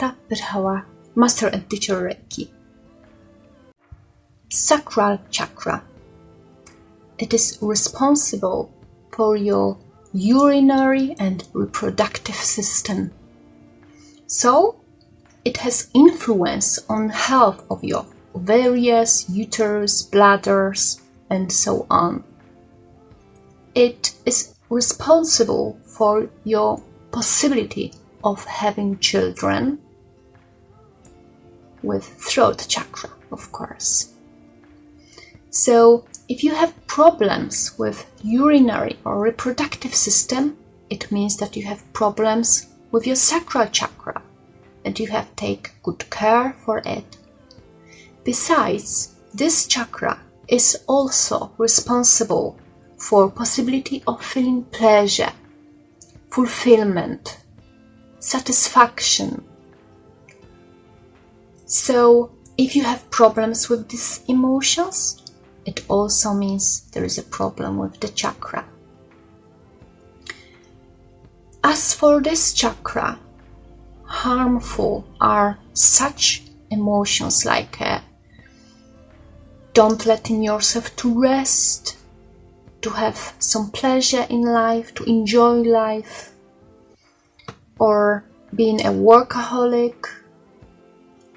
Marta Pyrchala, Master and Teacher Reiki. Sacral chakra. It is responsible for your urinary and reproductive system. So, it has influence on health of your ovaries, uterus, bladders, and so on. It is responsible for your possibility of having children, with throat chakra, of course. So, if you have problems with urinary or reproductive system, it means that you have problems with your sacral chakra and you have to take good care for it. Besides, this chakra is also responsible for possibility of feeling pleasure, fulfillment, satisfaction. So, if you have problems with these emotions, it also means there is a problem with the chakra. As for this chakra, harmful are such emotions like don't letting yourself to rest, to have some pleasure in life, to enjoy life, or being a workaholic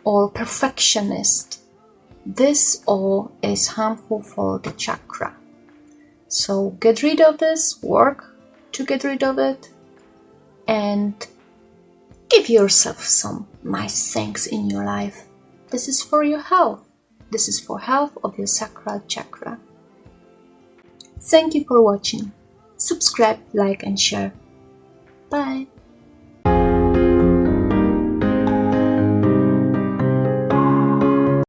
or perfectionist. This all is harmful for the chakra. So get rid of this, work to get rid of it, and give yourself some nice things in your life. This is for your health. This is for health of your sacral chakra. Thank you for watching. Subscribe, like and share. Bye.